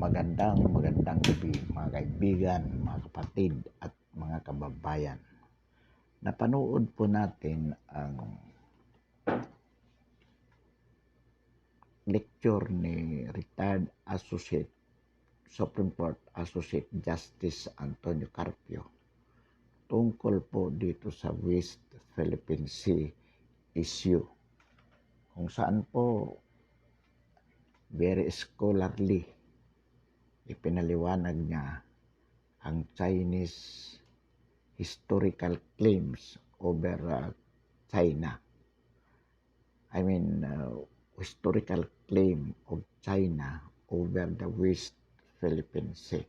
Magandang gabi mga kaibigan, mga kapatid at mga kababayan. Napanood po natin ang lecture ni retired Supreme Court Associate Justice Antonio Carpio tungkol po dito sa West Philippine Sea issue, kung saan po very scholarly ipinaliwanag niya ang Chinese historical claims over China. Historical claim of China over the West Philippine Sea.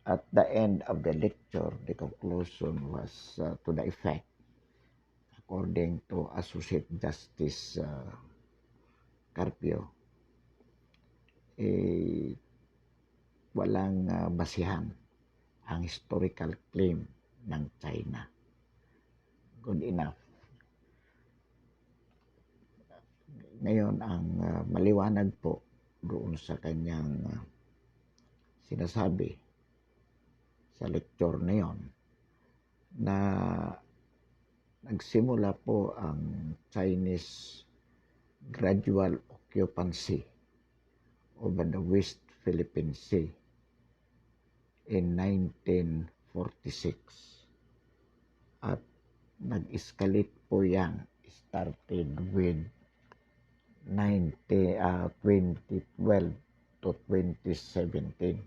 At the end of the lecture, the conclusion was to the effect, according to Associate Justice Carpio, walang basihan ang historical claim ng China. Good enough. Ngayon, ang maliwanag po doon sa kanyang sinasabi sa lecture na yon, na nagsimula po ang Chinese gradual occupancy over the West Philippine Sea in 1946. At nag-escalate po yan, started with 2012 to 2017.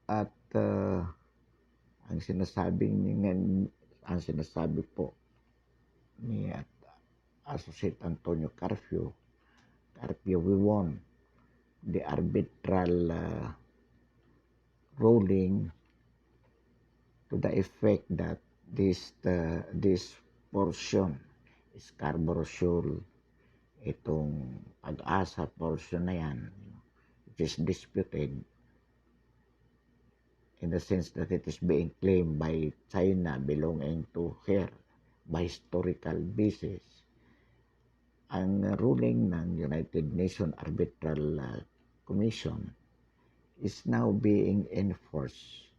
At ang sinasabi po ni Associate Antonio Carpio, we won the arbitral ruling to the effect that this portion, Scarborough Shoal, itong Pag-asa portion na yan, which is disputed in the sense that it is being claimed by China belonging to her by historical basis. Ang ruling ng United Nations Arbitral Commission is now being enforced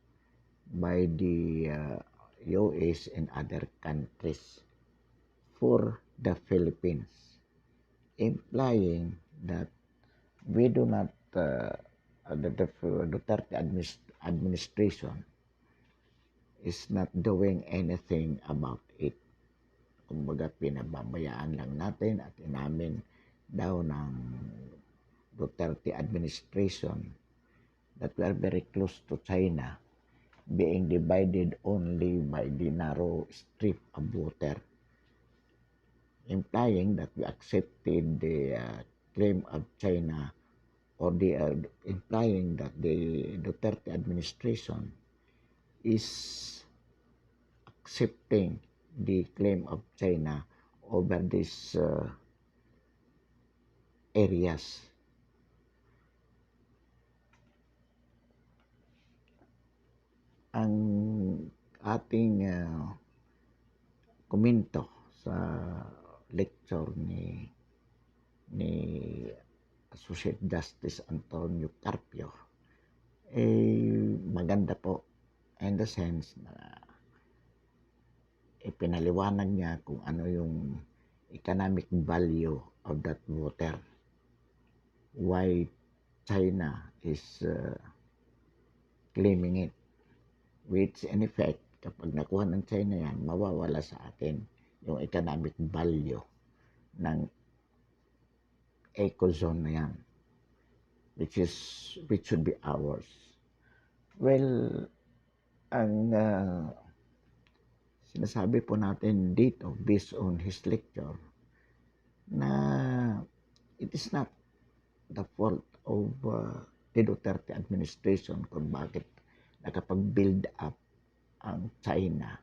by the US and other countries for the Philippines, implying that we do not, the Duterte administration is not doing anything about it. Kumbaga, pinababayaan lang natin at inamin daw ng Duterte administration that we are very close to China, being divided only by the narrow strip of water, implying that we accepted the claim of China, or implying that the Duterte administration is accepting the claim of China over these areas. Ang ating komento sa lecture ni Associate Justice Antonio Carpio maganda po, in the sense na ipinaliwanag niya kung ano yung economic value of that water, why China is claiming it, which in effect, kapag nakuha ng China yan, mawawala sa atin yung economic value ng ecozone na yan, which should be ours. Well, ang sinasabi po natin dito, based on his lecture, na it is not the fault of the Duterte administration kung bakit nakapag-build up ang China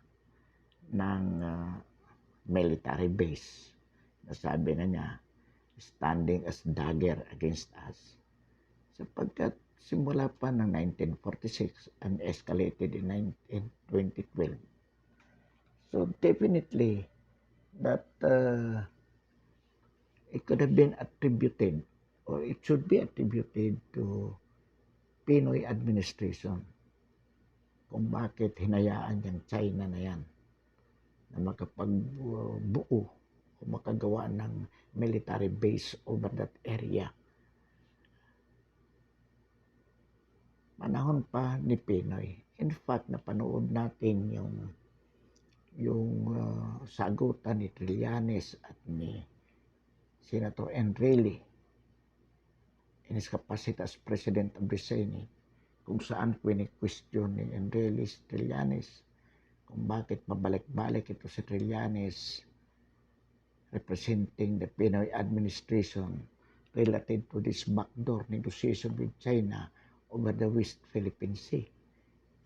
ng military base. Nasabi na niya, standing as dagger against us. Sapagkat simula pa ng 1946 and escalated in 2012. So definitely that it could have been attributed or it should be attributed to Pinoy administration kung bakit hinayaan yung China na yan na makapagbuo o makagawa ng military base over that area. Panahon pa ni Pinoy. In fact, napanood natin yung sagutan ni Trillanes at ni Senator Enrile in his capacity as President of the Senate, kung saan question ni Enrile Trillanes kung bakit pabalik-balik ito si Trillanes representing the Pinoy administration related to this backdoor negotiation with China over the West Philippine Sea.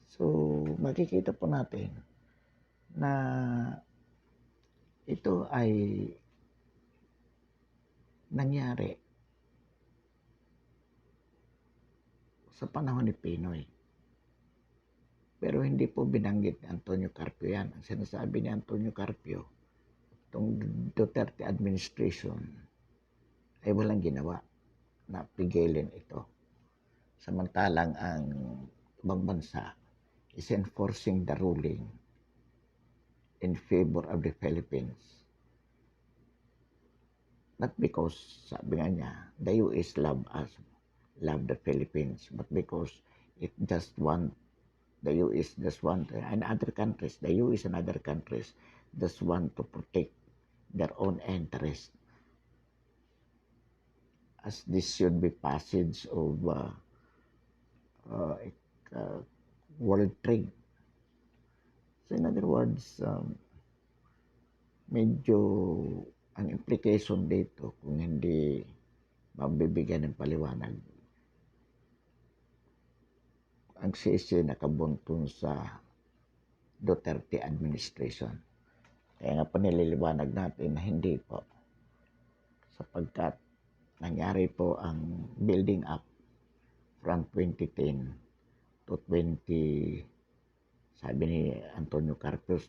So, makikita po natin na ito ay nangyari sa panahon ni Pinoy. Pero hindi po binanggit ni Antonio Carpio yan. Ang sinasabi ni Antonio Carpio, itong Duterte administration ay walang ginawa na pigilin ito. Samantalang ang ibang bansa is enforcing the ruling in favor of the Philippines. Not because, sabi nga niya, the US love us, love the Philippines, but because it just want, the US just want, and other countries, the US and other countries just want to protect their own interest. As this should be passage of world trade. So in other words, medyo ang implication dito kung hindi mabibigyan ng paliwanag, ang sisi nakabuntun sa Duterte administration. Kaya nga pa nililiwanag natin na hindi po, sapagkat nangyari po ang building up from 2010 to 20, sabi ni Antonio Carpio,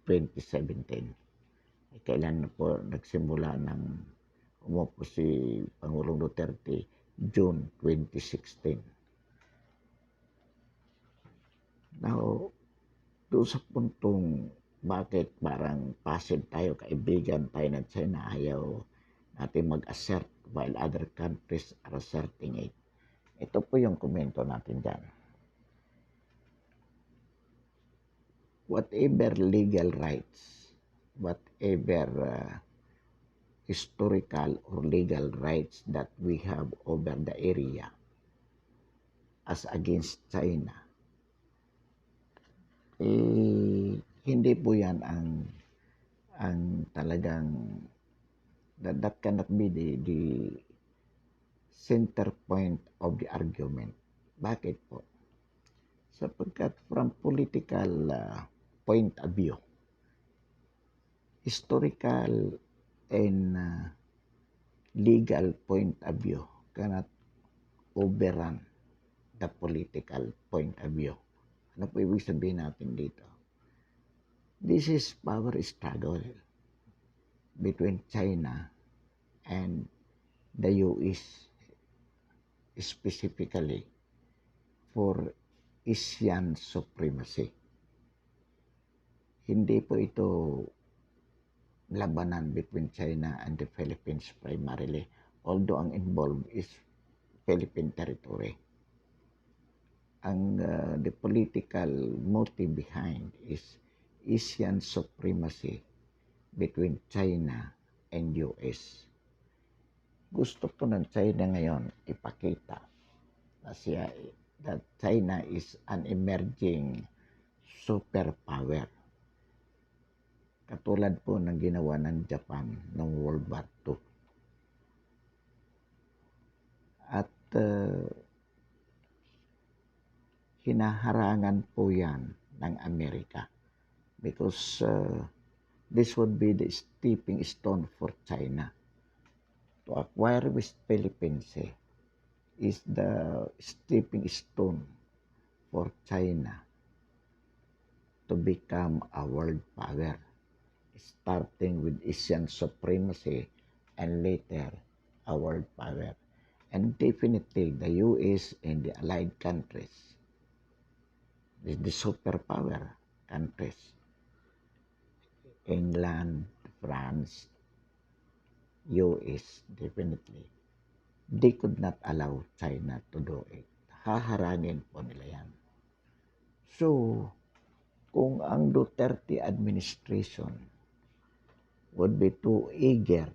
2017. Kailan na po nagsimula ng umupo si Pangulong Duterte? June 2016. Now, doon sa puntong bakit parang passive tayo, kaibigan tayo ng China, ayaw natin mag-assert while other countries are asserting it. Ito po yung komento natin dyan. Whatever legal rights, whatever historical or legal rights that we have over the area as against China, hindi po yan ang talagang that cannot be the center point of the argument. Bakit po? Sapagkat from political point of view, historical and legal point of view cannot overrun the political point of view. Ano po ibig sabihin natin dito? This is power struggle between China and the US, specifically for Asian supremacy. Hindi po ito labanan between China and the Philippines primarily, although ang involved is Philippine territory. The political motive behind is Asian supremacy between China and US. Gusto po ng China ngayon ipakita that China is an emerging superpower. Katulad po ng ginawa ng Japan noong World War II. At hinaharangan po yan ng Amerika because this would be the stepping stone for China to acquire West Philippines is the stepping stone for China to become a world power, starting with Asian supremacy and later a world power. And definitely the US and the allied countries, the superpower countries, England, France, US, definitely, they could not allow China to do it. Haharangin po nila yan. So, kung ang Duterte administration would be too eager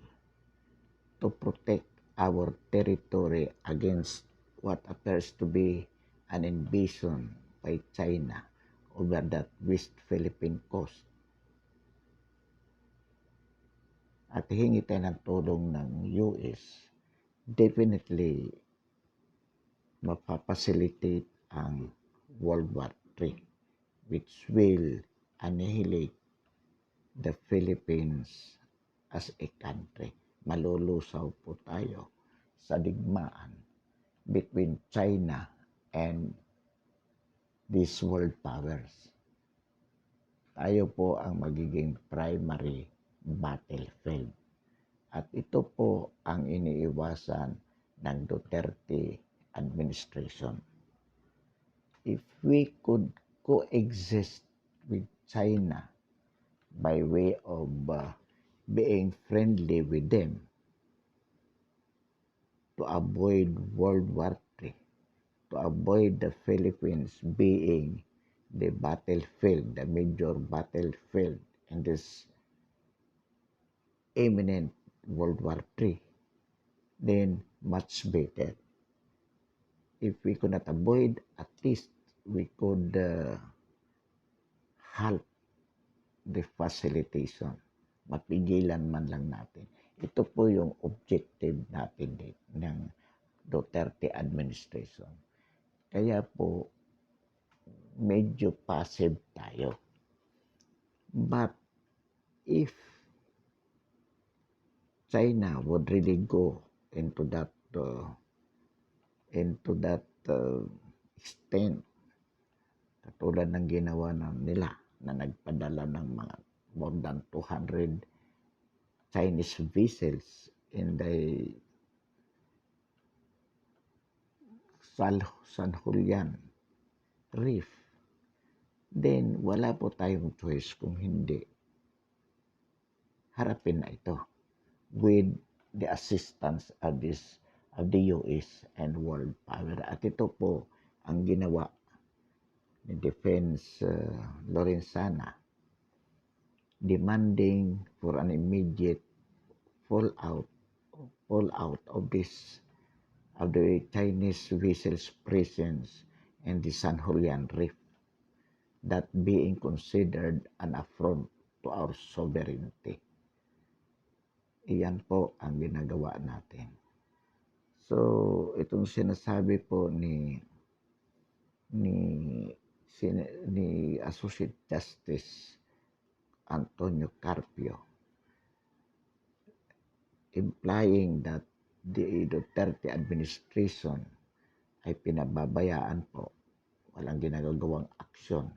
to protect our territory against what appears to be an invasion by China over that West Philippine coast, at hingi tayo ng tulong ng US, definitely mapapacilitate ang World War III, which will annihilate the Philippines as a country. Malulusaw po tayo sa digmaan between China and these world powers. Tayo po ang magiging primary battlefield. At ito po ang iniiwasan ng Duterte administration. If we could coexist with China by way of being friendly with them to avoid World War III, to avoid the Philippines being the battlefield, the major battlefield in this imminent World War III, then much better. If we could not avoid, at least we could help the facilitation. Mapigilan man lang natin. Ito po yung objective natin ng Duterte administration. Kaya po, medyo passive tayo. But if China would really go into that extent, katulad ng ginawa nila na nagpadala ng mga more than 200 Chinese vessels in the San Julian Reef, then wala po tayong choice kung hindi harapin na ito with the assistance of the US and world power. At ito po ang ginawa ni Defense Lorenzana, demanding for an immediate fallout of the Chinese vessels' presence in the San Julian Reef, that being considered an affront to our sovereignty. Iyan po ang ginagawa natin. So, itong sinasabi po ni Associate Justice Antonio Carpio, implying that the Duterte administration ay pinababayaan po, walang ginagawang aksyon,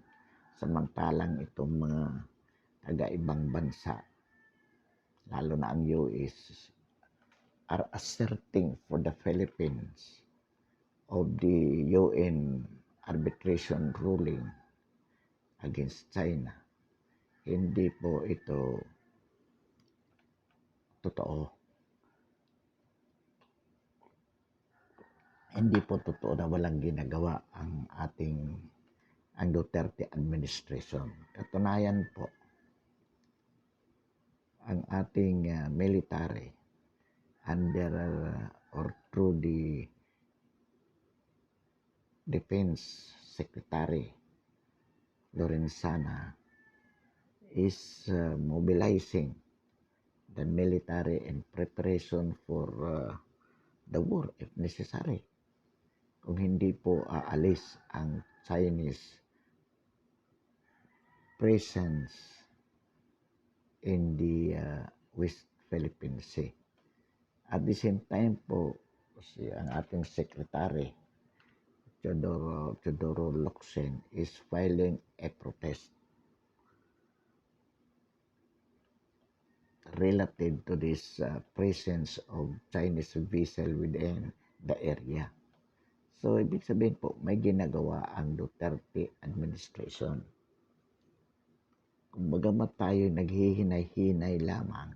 samantalang itong mga taga-ibang bansa, lalo na ang US, are asserting for the Philippines of the UN arbitration ruling against China. Hindi po ito totoo. Hindi po totoo na walang ginagawa ang Duterte administration. Katunayan po, ang ating military under or through the Defense Secretary Lorenzana is mobilizing the military in preparation for the war if necessary. Kung hindi po aalis ang Chinese presence in the West Philippine Sea. At the same time po, ang ating secretary, Teodoro Locsin, is filing a protest relative to this presence of Chinese vessel within the area. So, ibig sabihin po, may ginagawa ang Duterte administration. Kung bagamat tayo naghihinay-hinay lamang,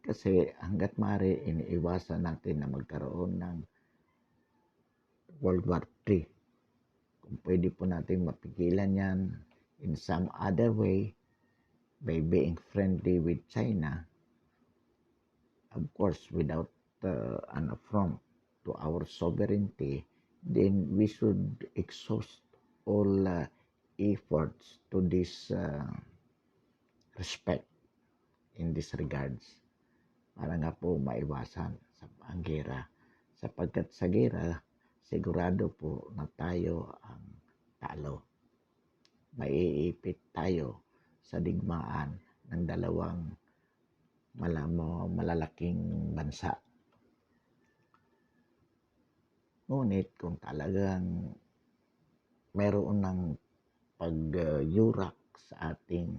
kasi hanggat maaari iniiwasan natin na magkaroon ng World War III. Kung pwede po natin mapigilan yan in some other way by being friendly with China, of course, without an affront to our sovereignty, then we should exhaust all efforts to this respect in this regards para nga po maiwasan ang gera. Sapagkat sa gera, sigurado po na tayo ang talo. Maiipit tayo sa digmaan ng dalawang malalaking bansa. Ngunit kung talagang meron ng pag-yurak sa ating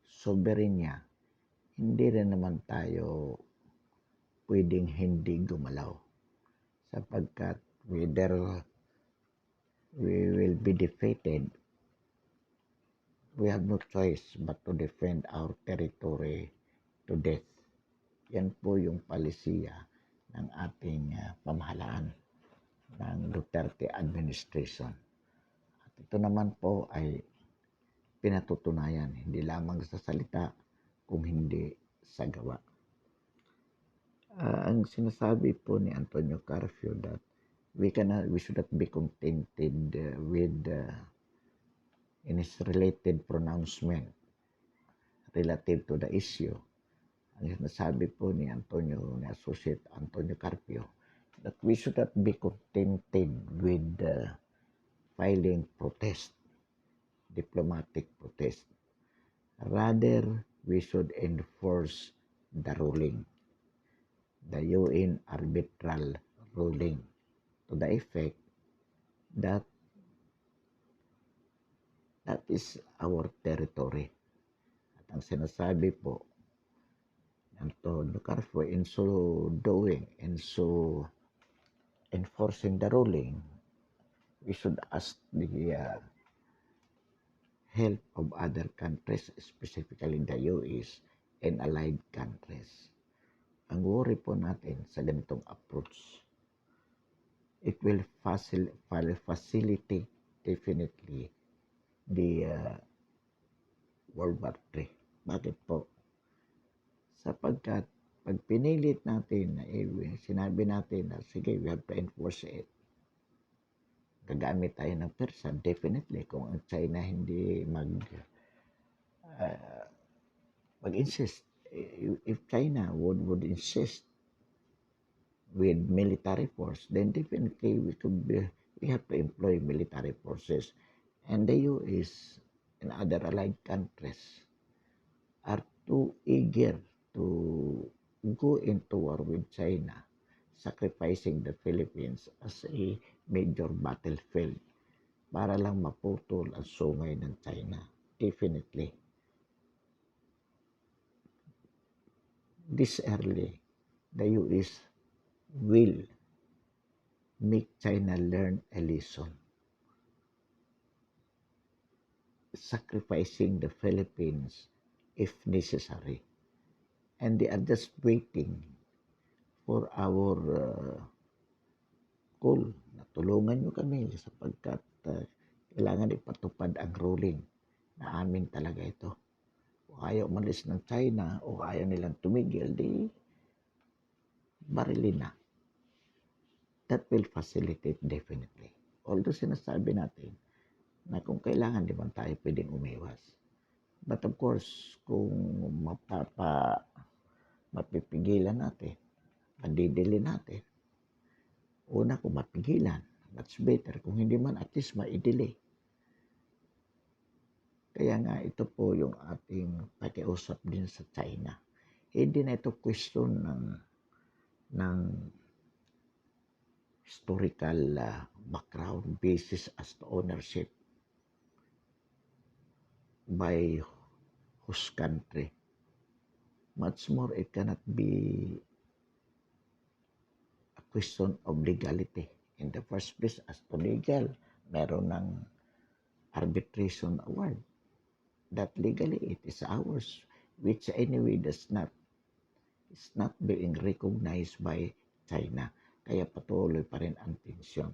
soberenya, hindi rin naman tayo pwedeng hindi gumalaw. Sapagkat whether we will be defeated, we have no choice but to defend our territory to death. Yan po yung palisiya ng ating pamahalaan ng Duterte administration. At ito naman po ay pinatutunayan, hindi lamang sa salita, kung hindi sa gawa. Ang sinasabi po ni Antonio Carpio that we should not be contented with in his related pronouncement relative to the issue. Ang sinasabi po ni Associate Antonio Carpio, that we should not be contented with filing protest, diplomatic protest. Rather, we should enforce the ruling, the UN arbitral ruling, to the effect that that is our territory. At ang sinasabi po Antonio Carpio, in so doing, in so enforcing the ruling, we should ask the help of other countries, specifically the US and allied countries. Ang worry po natin sa ganitong approach, it will facilitate definitely the World War III. Bakit po? Sapagkat pag pinilit natin na sinabi natin na sige, we have to enforce it, gagamit tayo ng persa, definitely kung ang China hindi mag-insist. If China would insist with military force, then definitely we have to employ military forces. And the US and other allied countries are too eager to go into war with China, sacrificing the Philippines as a major battlefield para lang maputol ang sungay ng China. Definitely. This early, the US will make China learn a lesson, sacrificing the Philippines if necessary. And they are just waiting for our call na tulungan nyo kami sapagkat kailangan ipatupad ang ruling na amin talaga ito. Kung ayaw umalis ng China o ayaw nilang tumigil, di barilin na. That will facilitate definitely. Although sinasabi natin na kung kailangan di man tayo pwedeng umiwas. But of course, kung mapipigilan natin, madidili natin, una kung mapigilan, that's better. Kung hindi man, at least maidili. Kaya nga ito po yung ating pakiusap din sa China. Hindi na ito question ng historical background basis as to ownership by whose country. Much more, it cannot be question of legality. In the first place, as to legal, meron ng arbitration award that legally it is ours, which anyway is not being recognized by China. Kaya patuloy pa rin ang tensyon.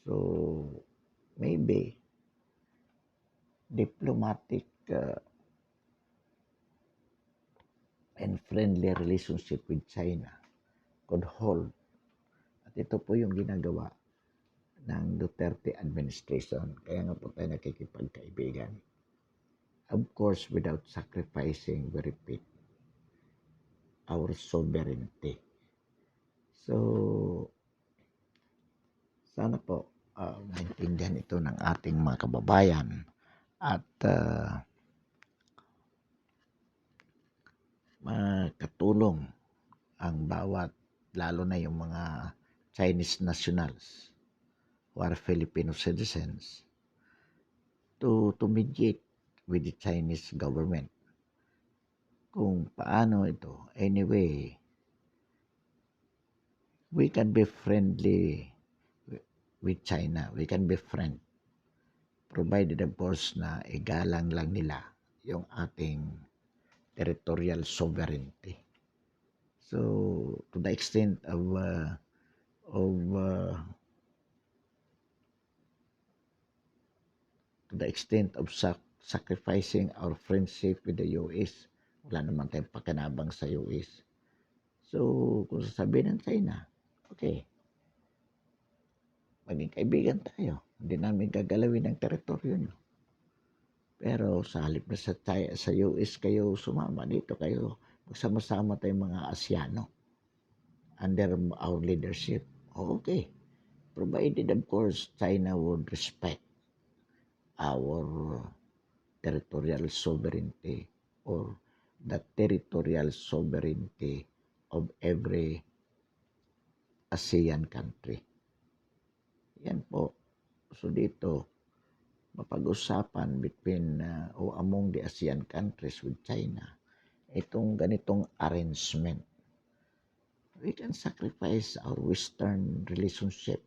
So, maybe diplomatic and friendly relationship with China could hold. At ito po yung ginagawa ng Duterte administration. Kaya nga po tayo nakikipagkaibigan. Of course, without sacrificing, we repeat, our sovereignty. So, sana po maintindihan ito ng ating mga kababayan at makatulong ang bawat, lalo na yung mga Chinese nationals who are Filipino citizens to mediate with the Chinese government kung paano ito. Anyway, we can be friendly with China. We can be friend. Provided of course na igalang lang nila yung ating territorial sovereignty. So, to the extent of sacrificing our friendship with the US, wala naman tayong pakinabang sa US. So, kung sasabihin ng China, okay, maging kaibigan tayo. Hindi namin gagalawin ang teritoryo nyo. Pero sa halip na sa US kayo sumama, dito kayo magsama-sama tayong mga Asiano under our leadership. Okay. Provided of course China would respect our territorial sovereignty or the territorial sovereignty of every ASEAN country. Yan po. So dito, mapag-usapan between or among the ASEAN countries with China, itong ganitong arrangement. We can sacrifice our Western relationship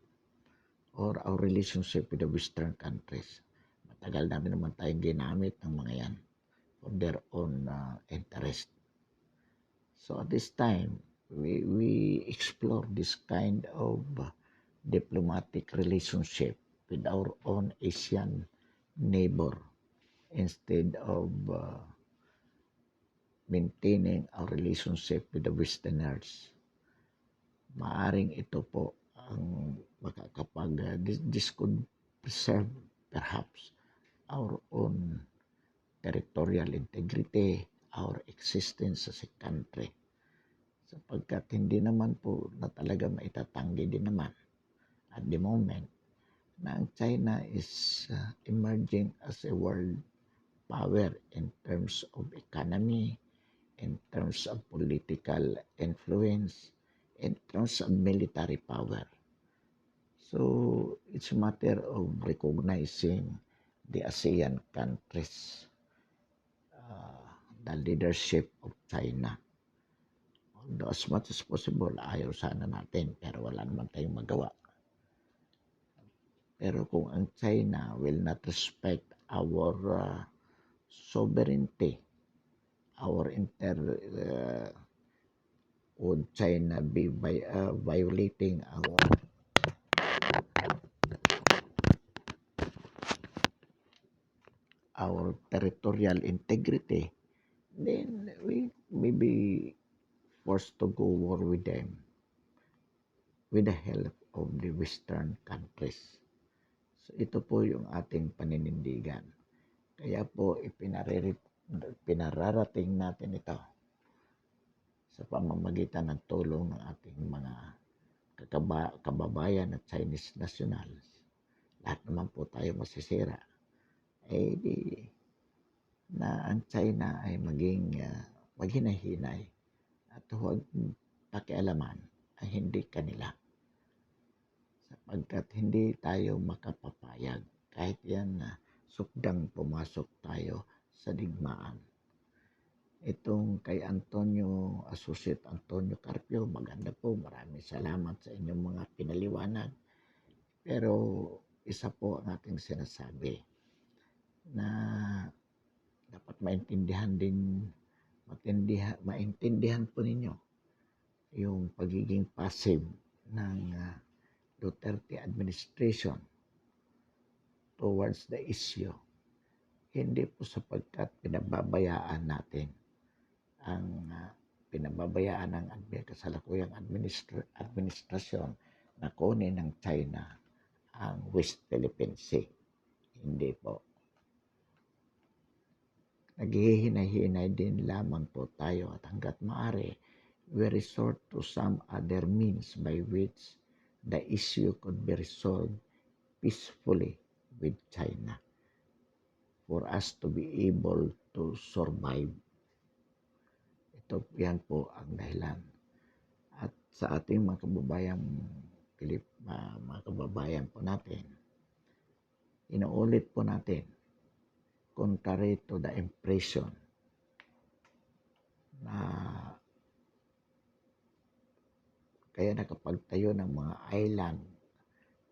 or our relationship with the Western countries. Matagal na rin naman tayong ginamit ng mga yan for their own interest. So at this time, we explore this kind of diplomatic relationship with our own Asian neighbor instead of maintaining our relationship with the Westerners. Maaring ito po ang makakapag this could preserve perhaps our own territorial integrity, our existence as a country. Sapagkat hindi naman po na talaga maitatanggi din naman at the moment na ang China is emerging as a world power in terms of economy, in terms of political influence, in terms of military power. So it's a matter of recognizing the ASEAN countries, the leadership of China. Although as much as possible, ayaw sana natin, pero wala naman tayong magawa. Pero kung ang China will not respect our sovereignty, would China be violating our territorial integrity, then we may be forced to go war with them with the help of the Western countries. So ito po yung ating paninindigan. Kaya po pinararating natin ito sa pamamagitan ng tulong ng ating mga kababayan at Chinese nationals. Lahat naman po tayo masisira. Na ang China ay maging maghinay-hinay at huwag pakialaman ang hindi kanila. Sapagkat hindi tayo makapapayag kahit yan na sukdang pumasok tayo sa digmaan. Itong kay Associate Antonio Carpio, maganda po. Maraming salamat sa inyong mga pinaliwanag. Pero isa po ang ating sinasabi na dapat maintindihan po ninyo yung pagiging passive ng Duterte administration towards the issue. Hindi po sapagkat pinababayaan natin ang pinababayaan ng kasalukuyang administrasyon na kunin ng China ang West Philippine Sea. Hindi po. Naghihinay-hinay din lamang po tayo at hanggat maaari, we resort to some other means by which the issue could be resolved peacefully with China for us to be able to survive. Yan po ang dahilan. At sa ating mga kababayan po natin, inuulit po natin, contrary to the impression na kaya nakapagtayo ng mga island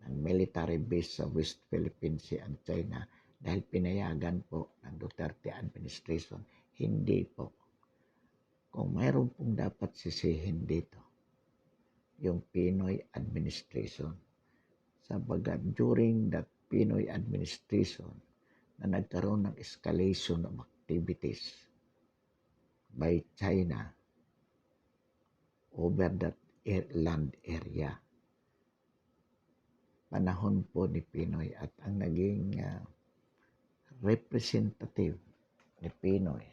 ng military base sa West Philippine Sea ang China dahil pinayagan po ng Duterte administration. Hindi po. Kung mayroon pong dapat sisihin dito, yung Pinoy administration. Sabagat during that Pinoy administration na nagkaroon ng escalation of activities by China over that land area. Panahon po ni Pinoy at ang naging representative ni Pinoy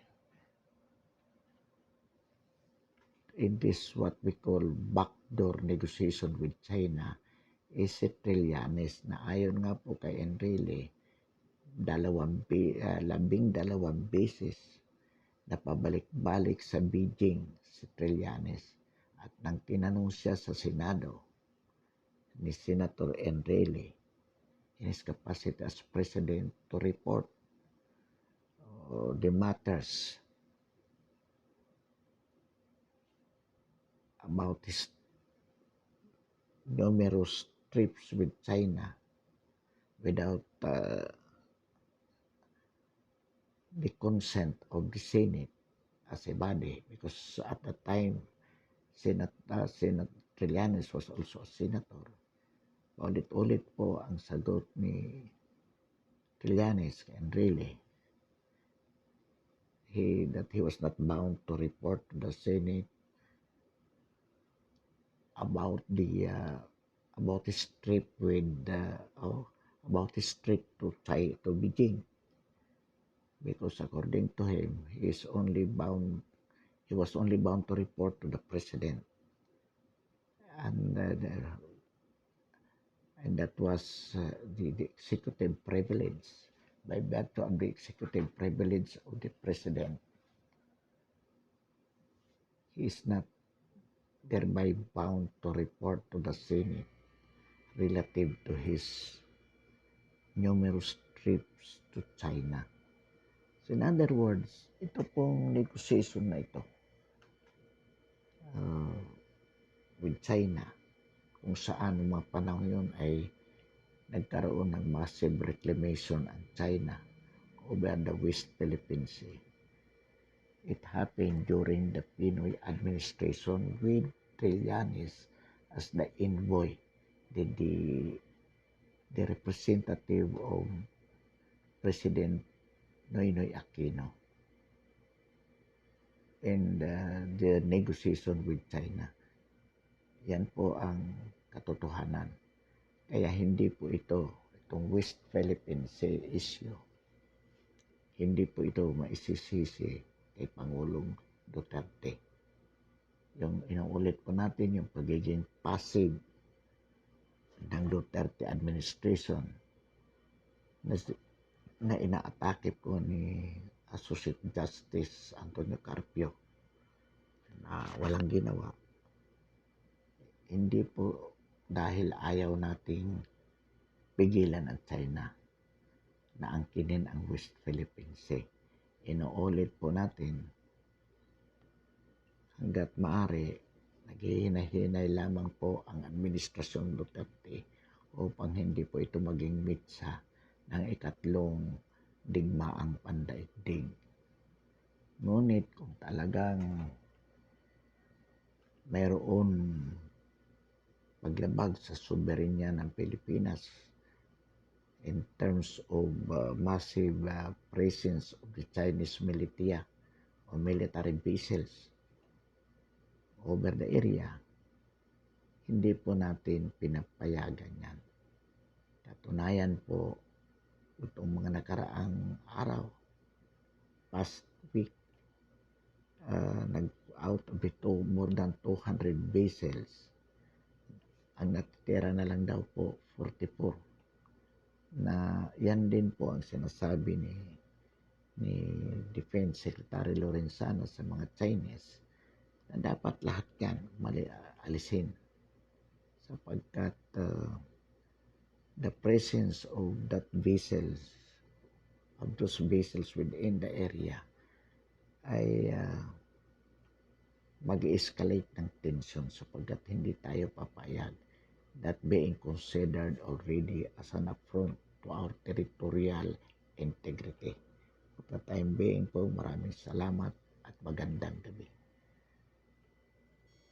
in this what we call backdoor negotiation with China is si Trillanes na ayon nga po kay Enrile, 12 beses na pabalik-balik sa Beijing si Trillanes at nang tinanong siya sa Senado ni Senator Enrile in his capacity as President to report the matters about his numerous trips with China without the consent of the Senate as a body, because at the time Senator Trillanes was also a senator. Ulit-ulit po ang sagot ni Trillanes and really that he was not bound to report to the Senate about his trip about his trip to Beijing, because according to him he was only bound to report to the president, and that was the executive privilege. By virtue of the executive privilege of the president, he is not thereby bound to report to the Senate relative to his numerous trips to China. So in other words, ito pong negotiation na ito with China, kung saan mga panahon yun ay nagkaroon ng massive reclamation ang China over the West Philippine Sea. It happened during the Pinoy administration with Trillanes as the envoy, the representative of President Noynoy Aquino and the negotiation with China. Yan po ang katotohanan. Kaya hindi po itong West Philippine Sea issue, hindi po ito maisisisi kay Pangulong Duterte. Yung inuulit po natin yung pagiging passive ng Duterte administration na inaatake po ni Associate Justice Antonio Carpio na walang ginawa. Hindi po dahil ayaw nating pigilan ang China na angkinin ang West Philippine Sea. Inuulit po natin hangga't maaari, naghihinay-hinay lamang po ang Administrasyon Duterte upang hindi po ito maging mitsa ng ikatlong digmaang pandaigdig. Ngunit kung talagang mayroon paglabag sa soberenya ng Pilipinas in terms of massive presence of the Chinese militia o military vessels over the area, hindi po natin pinapayagan yan. Katunayan po, itong mga nakaraang araw, past week, out of ito, more than 200 vessels. Ang natitira na lang daw po, 44. Na yan din po ang sinasabi ni Defense Secretary Lorenzana sa mga Chinese na dapat lahat yan alisin sapagkat the presence of those vessels within the area ay mag-escalate ng tension sapagkat hindi tayo papayag, that being considered already as an affront to our territorial integrity. For the time being po, maraming salamat at magandang gabi.